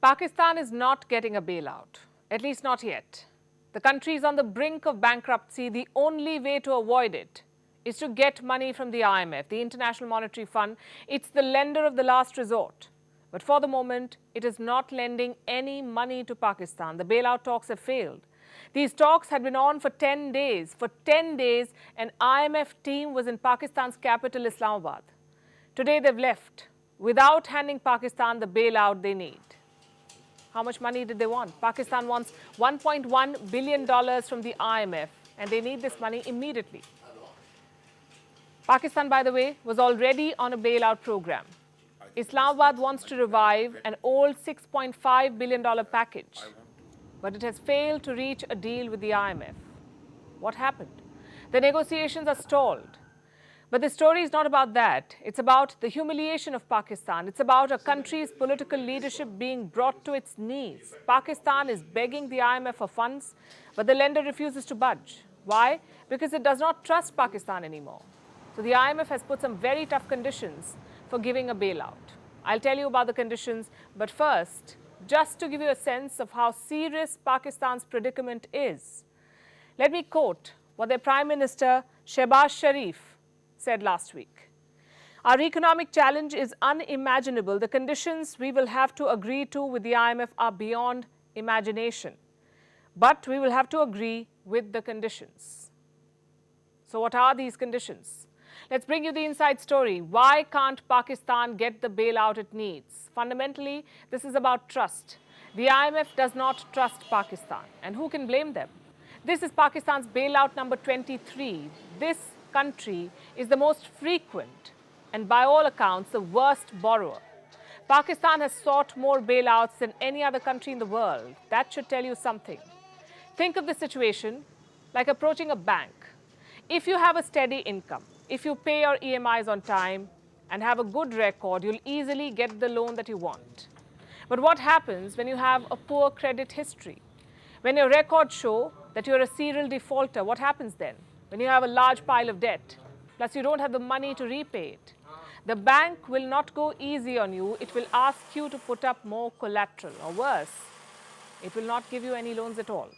Pakistan is not getting a bailout, at least not yet. The country is on the brink of bankruptcy. The only way to avoid it is to get money from the IMF, the International Monetary Fund. It's the lender of the last resort. But for the moment, it is not lending any money to Pakistan. The bailout talks have failed. These talks had been on for 10 days. For 10 days, an IMF team was in Pakistan's capital, Islamabad. Today, they've left without handing Pakistan the bailout they need. How much money did they want? Pakistan wants $1.1 billion from the IMF, and they need this money immediately. Pakistan, by the way, was already on a bailout program. Islamabad wants to revive an old $6.5 billion package, but it has failed to reach a deal with the IMF. What happened? The negotiations are stalled. But the story is not about that. It's about the humiliation of Pakistan. It's about a country's political leadership being brought to its knees. Pakistan is begging the IMF for funds, but the lender refuses to budge. Why? Because it does not trust Pakistan anymore. So the IMF has put some very tough conditions for giving a bailout. I'll tell you about the conditions, but first, just to give you a sense of how serious Pakistan's predicament is, let me quote what their Prime Minister, Shehbaz Sharif, said last week. Our economic challenge is unimaginable. The conditions we will have to agree to with the IMF are beyond imagination. But we will have to agree with the conditions. So what are these conditions? Let's bring you the inside story. Why can't Pakistan get the bailout it needs? Fundamentally, this is about trust. The IMF does not trust Pakistan. And who can blame them? This is Pakistan's bailout number 23. This country is the most frequent and by all accounts the worst borrower. Pakistan has sought more bailouts than any other country in the world. That should tell you something. Think of the situation like approaching a bank. If you have a steady income, if you pay your EMIs on time and have a good record, you'll easily get the loan that you want. But what happens when you have a poor credit history? When your records show that you're a serial defaulter, what happens then? When you have a large pile of debt, plus you don't have the money to repay it, the bank will not go easy on you. It will ask you to put up more collateral, or worse, it will not give you any loans at all.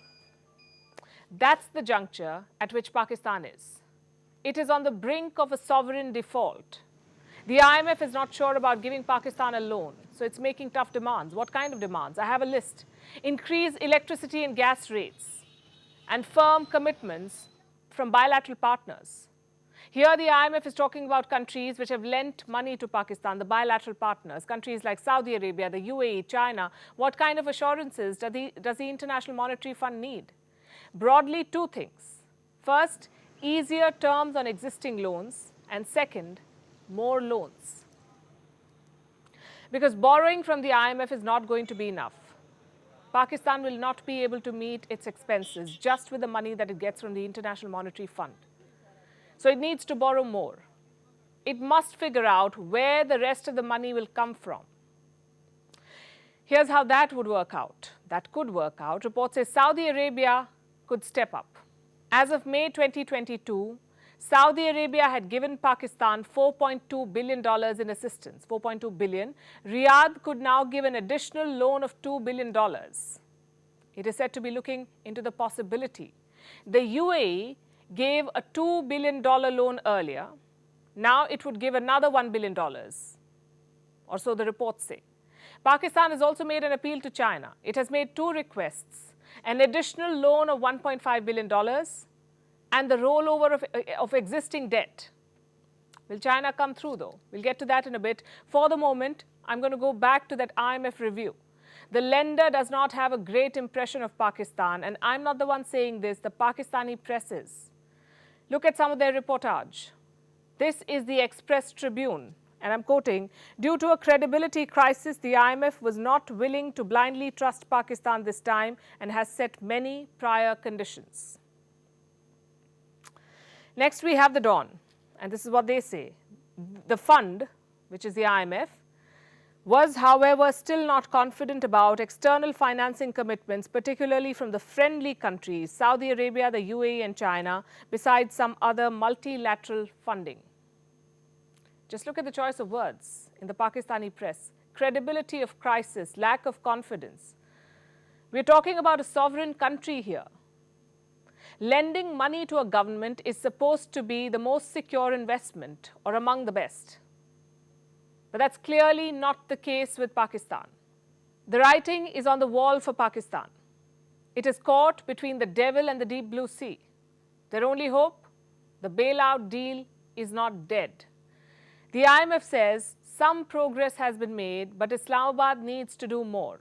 That's the juncture at which Pakistan is. It is on the brink of a sovereign default. The IMF is not sure about giving Pakistan a loan, so it's making tough demands. What kind of demands? I have a list. Increase electricity and gas rates and firm commitments from bilateral partners. Here the IMF is talking about countries which have lent money to Pakistan, the bilateral partners, countries like Saudi Arabia, the UAE, China. What kind of assurances does the International Monetary Fund need? Broadly, two things. First, easier terms on existing loans, and second, more loans. Because borrowing from the IMF is not going to be enough. Pakistan will not be able to meet its expenses just with the money that it gets from the International Monetary Fund. So it needs to borrow more. It must figure out where the rest of the money will come from. Here's how that would work out. That could work out. Reports say Saudi Arabia could step up. As of May 2022, Saudi Arabia had given Pakistan $4.2 billion in assistance, $4.2 billion. Riyadh could now give an additional loan of $2 billion. It is said to be looking into the possibility. The UAE gave a $2 billion loan earlier. Now it would give another $1 billion, or so the reports say. Pakistan has also made an appeal to China. It has made two requests, an additional loan of $1.5 billion and the rollover of existing debt. Will China come through though? We'll get to that in a bit. For the moment, I'm going to go back to that IMF review. The lender does not have a great impression of Pakistan, and I'm not the one saying this, the Pakistani press is. Look at some of their reportage. This is the Express Tribune, and I'm quoting, "Due to a credibility crisis, the IMF was not willing to blindly trust Pakistan this time and has set many prior conditions." Next, we have the Dawn, and this is what they say. The fund, which is the IMF, was, however, still not confident about external financing commitments, particularly from the friendly countries, Saudi Arabia, the UAE, and China, besides some other multilateral funding. Just look at the choice of words in the Pakistani press. credibility of crisis, lack of confidence. We're talking about a sovereign country here. Lending money to a government is supposed to be the most secure investment or among the best. But that's clearly not the case with Pakistan. The writing is on the wall for Pakistan. It is caught between the devil and the deep blue sea. Their only hope? The bailout deal is not dead. The IMF says some progress has been made, but Islamabad needs to do more.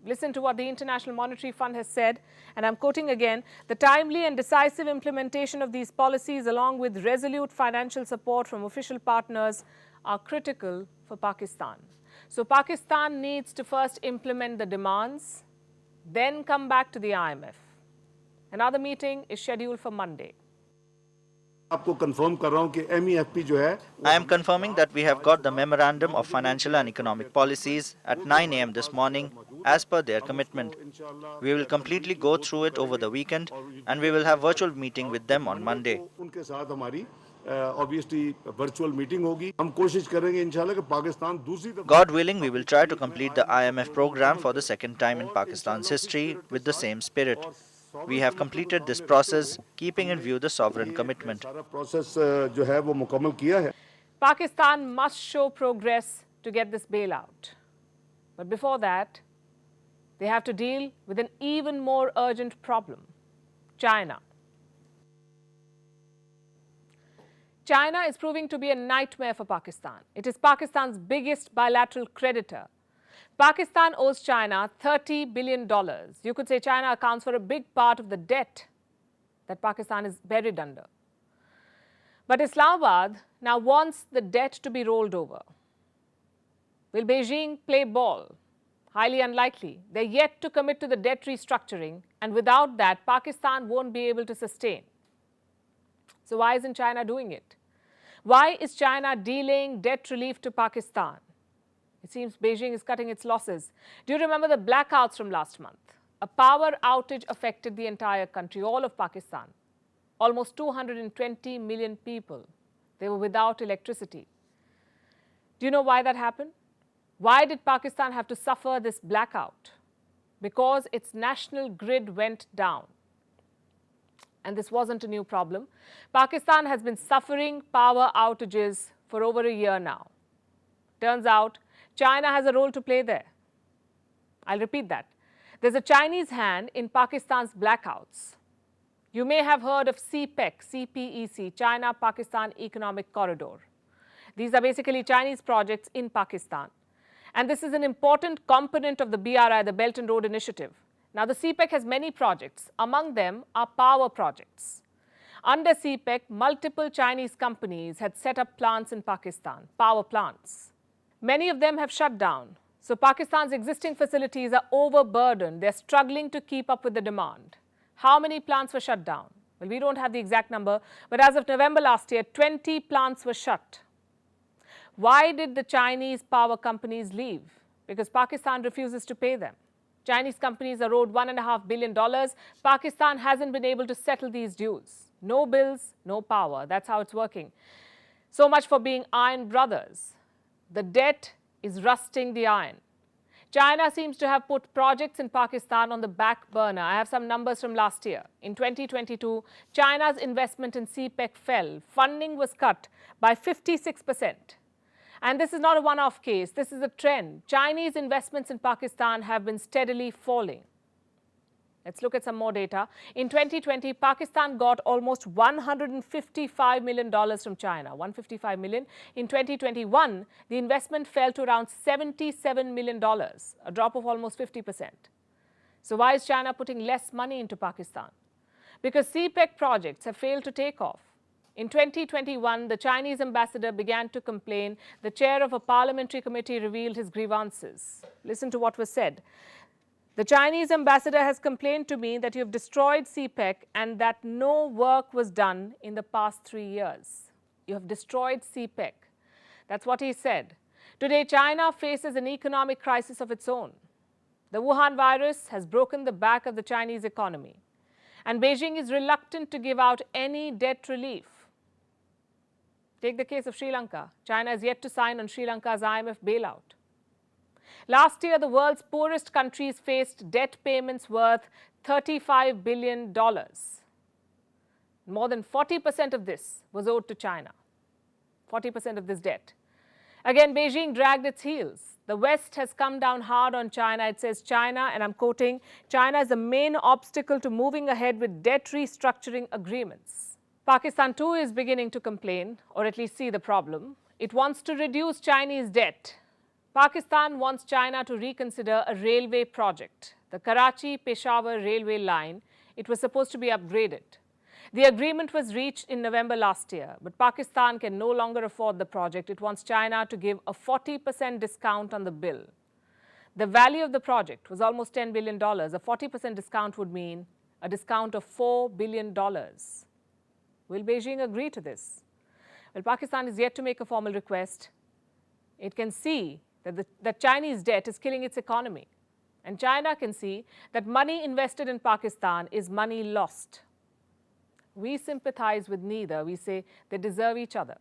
Listen to what the International Monetary Fund has said, and I'm quoting again, "The timely and decisive implementation of these policies along with resolute financial support from official partners are critical for Pakistan." So Pakistan needs to first implement the demands, then come back to the IMF. Another meeting is scheduled for Monday. आपको confirm कर रहा हूं कि MEFP जो है I am confirming that we have got the Memorandum of Financial and Economic Policies at 9 a.m. this morning as per their commitment. We will completely go through it over the weekend and we will have virtual meeting with them on Monday. उनके साथ हमारी obviously virtual meeting होगी हम कोशिश करेंगे इंशाल्लाह कि पाकिस्तान दूसरी दफा God willing, we will try to complete the IMF program for the second time in Pakistan's history with the same spirit. We have completed this process, keeping in view the sovereign commitment. सारा process जो है वो मुकम्मल किया है Pakistan must show progress to get this bailout. But before that, they have to deal with an even more urgent problem: China. China is proving to be a nightmare for Pakistan. It is Pakistan's biggest bilateral creditor. Pakistan owes China $30 billion. You could say China accounts for a big part of the debt that Pakistan is buried under. But Islamabad now wants the debt to be rolled over. Will Beijing play ball? Highly unlikely. They're yet to commit to the debt restructuring, and without that, Pakistan won't be able to sustain. So why isn't China doing it? Why is China delaying debt relief to Pakistan? It seems Beijing is cutting its losses. Do you remember the blackouts from last month? A power outage affected the entire country, all of Pakistan. Almost 220 million people. They were without electricity. Do you know why that happened? Why did Pakistan have to suffer this blackout? Because its national grid went down. And this wasn't a new problem. Pakistan has been suffering power outages for over a year now. Turns out, China has a role to play there. I'll repeat that. There's a Chinese hand in Pakistan's blackouts. You may have heard of CPEC, China-Pakistan Economic Corridor. These are basically Chinese projects in Pakistan. And this is an important component of the BRI, the Belt and Road Initiative. Now, the CPEC has many projects. Among them are power projects. Under CPEC, multiple Chinese companies had set up plants in Pakistan, power plants. Many of them have shut down. So Pakistan's existing facilities are overburdened. They're struggling to keep up with the demand. How many plants were shut down? Well, we don't have the exact number, but as of November last year, 20 plants were shut. Why did the Chinese power companies leave? Because Pakistan refuses to pay them. Chinese companies are owed $1.5 billion. Pakistan hasn't been able to settle these dues. No bills, no power. That's how it's working. So much for being iron brothers. The debt is rusting the iron. China seems to have put projects in Pakistan on the back burner. I have some numbers from last year. In 2022, China's investment in CPEC fell. Funding was cut by 56%. And this is not a one-off case. This is a trend. Chinese investments in Pakistan have been steadily falling. Let's look at some more data. In 2020, Pakistan got almost $155 million from China, $155 million. In 2021, the investment fell to around $77 million, a drop of almost 50%. So why is China putting less money into Pakistan? Because CPEC projects have failed to take off. In 2021, the Chinese ambassador began to complain. The chair of a parliamentary committee revealed his grievances. Listen to what was said. The Chinese ambassador has complained to me that you have destroyed CPEC and that no work was done in the past 3 years. You have destroyed CPEC. That's what he said. Today, China faces an economic crisis of its own. The Wuhan virus has broken the back of the Chinese economy. And Beijing is reluctant to give out any debt relief. Take the case of Sri Lanka. China is yet to sign on Sri Lanka's IMF bailout. Last year, the world's poorest countries faced debt payments worth $35 billion. More than 40% of this was owed to China. 40% of this debt. Again, Beijing dragged its heels. The West has come down hard on China. It says China, and I'm quoting, China is the main obstacle to moving ahead with debt restructuring agreements. Pakistan too is beginning to complain, or at least see the problem. It wants to reduce Chinese debt. Pakistan wants China to reconsider a railway project, the Karachi-Peshawar railway line. It was supposed to be upgraded. The agreement was reached in November last year, but Pakistan can no longer afford the project. It wants China to give a 40% discount on the bill. The value of the project was almost $10 billion. A 40% discount would mean a discount of $4 billion. Will Beijing agree to this? Well, Pakistan is yet to make a formal request. It can see that Chinese debt is killing its economy. And China can see that money invested in Pakistan is money lost. We sympathize with neither. We say they deserve each other.